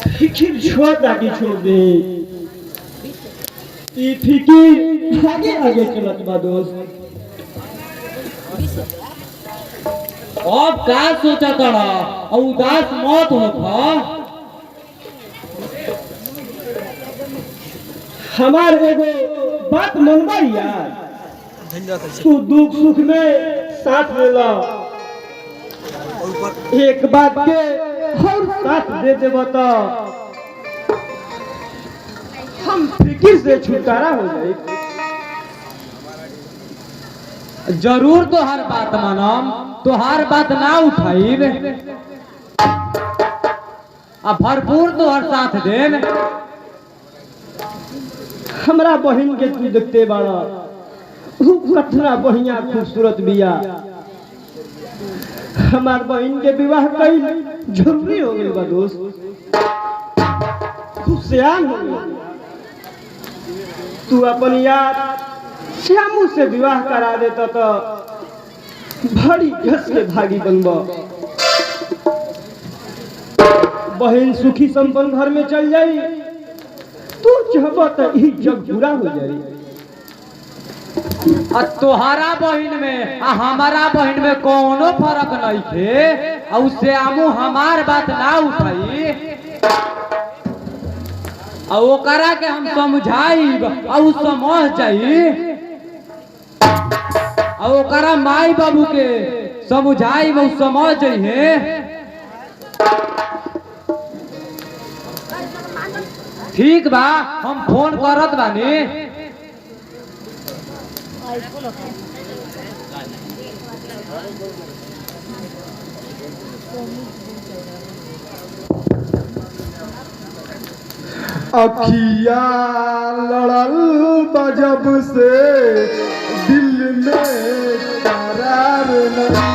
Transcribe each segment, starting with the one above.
फिकिर छोड़ दे। ये फिकिर आगे आगे चलत बा दोस्त। अब का सोचा तड़ा और उदास मत हो। हमार एगो बात मनबा यार, तू दुख सुख में साथ लेला, एक बात के हर साथ दे देबो तो हम फिकिर से छुटकारा हो जाए। जरूर तो हर बात मानम, तो हर बात ना उठाई, अब भरपूर तो हर साथ देन। हमरा बहन के तू देखते बाड़ा, कतना बढ़िया खूबसूरत बिया। हमार बहन के विवाह कई जरूरी हो गई बा दोस्त, खूब सियान हो गई। तू अपन यार श्यामू से विवाह करा देता तो बड़ी घस के भागी बनबा। बहन सुखी संपन्न घर में चल जाई, तू चाहबा तो ई जग पूरा हो जाई। तोहरा बहन में आ हमारा बहन में कोनो फर्क नहीं थे, और श्यामू हमार बात ना उठाई, और ओकरा के हम समझाई और समझ जाई, और ओकरा माई बाबू के समझाई वो समझ जाइए। ठीक बा, हम फोन करत बानी। अखिया लड़ल बजब से दिल में करार नहीं।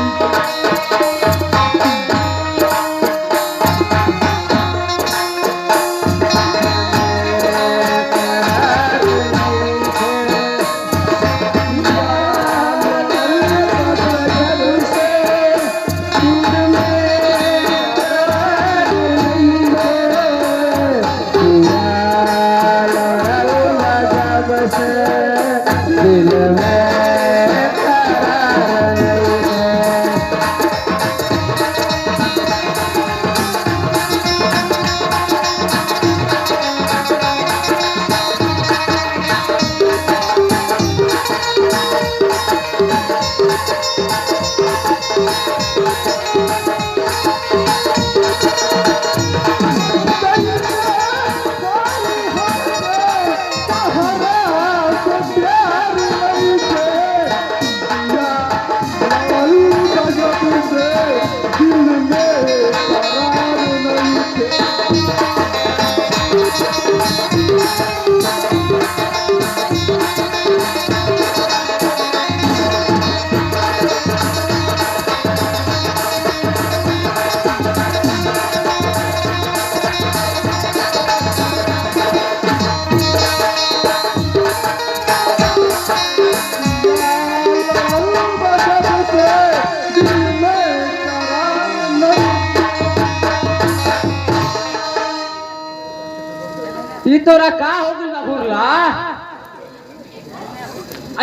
ई तोरा का हो गइल बा घुरला?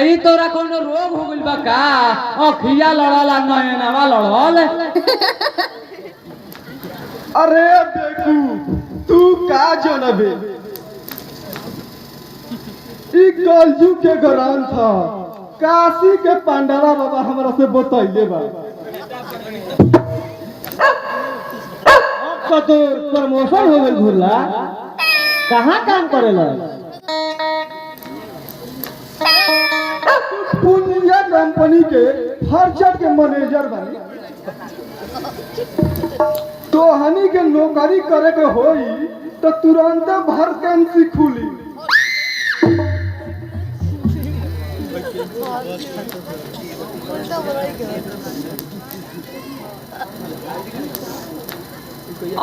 ई तोरा कोनो रोग हो गइल बा का? अखिया लड़ल आ नयनवा लड़ल। अरे देखू तू का जनबे, ई कलयुग के गरान था, काशी के पांडरा बाबा हमरा से बतैले बा। अब तो प्रमोशन हो गइल घुरला, कहाँ काम करेला? पुनिया कंपनी के फर्चर के मैनेजर बनी। तो हनी के नौकरी करे के होई तो तुरंत वैकेंसी खुली।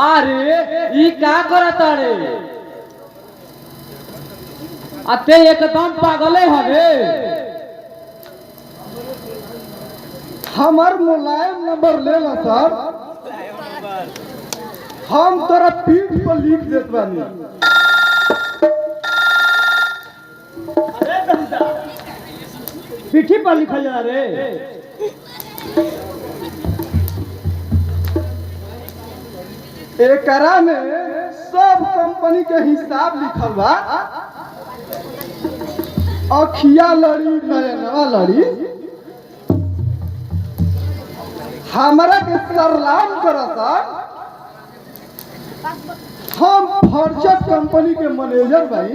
अरे ई का करत रे? अते एकदम पागले हवे। हमार मुलायम नंबर ले ला सर। हम तोरा पीठ पर लिख देत बानी। पीठी पर लिखल जाला रे। एकरा में सब कंपनी के हिसाब लिखल बा। अखिया लड़ी नयनवा लड़ी, हमरा के सरलाम करता। हम फर्चट कंपनी के मैनेजर भाई।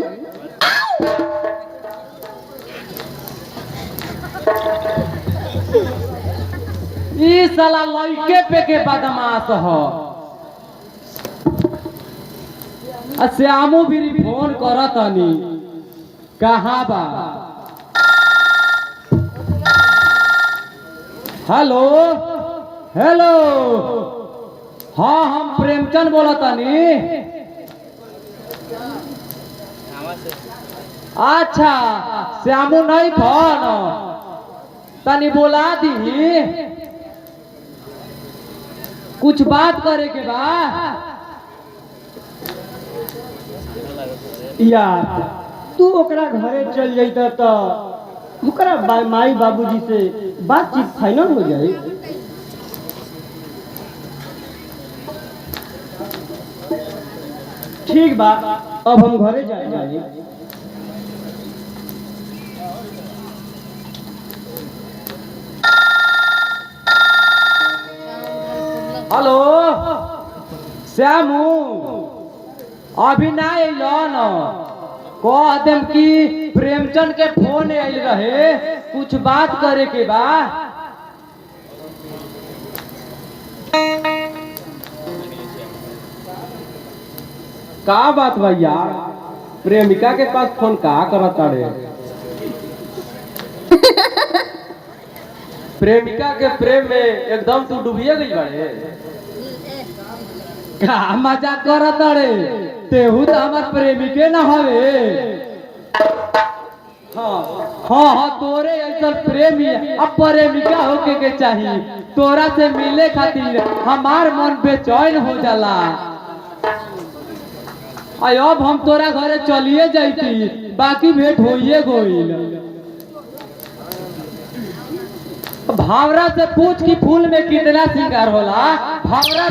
ई साला लइके पे के बदमाश ह। श्यामू भी फोन करतनी, कहाँ बा? हेलो हेलो, हाँ हम प्रेमचंद बोलतनी। अच्छा श्यामू नहीं फोन, तनी बोला दी, कुछ बात करे के बा। यार तू ओकरा घरे चल जाता तो ओकरा माई बाबूजी से बातचीत फाइनल हो जाए। ठीक बा, अब हम घरे जाए। हेलो श्यामू, अभी ना अइलन, कह देम कि प्रेमचंद के फोन आइल रहे, कुछ बात करे के बा। का बात भैया, प्रेमिका के पास फोन का करत रे? प्रेमिका के प्रेम में एकदम तू डूबिए गई बड़े। का मजाक करत रे? तेहू तो हमार प्रेमिके न हवे। हाँ तोरे ऐसा प्रेमी अब प्रेमिका होके के चाहिए। तोरा से मिले खातिर हमार मन बेचैन हो जाला। अब हम तोरा घरे चलिए जाती, बाकी भेंट होइए गइल। भावरा से पूछ कि फूल में कितना श्रृंगार होला। भावरा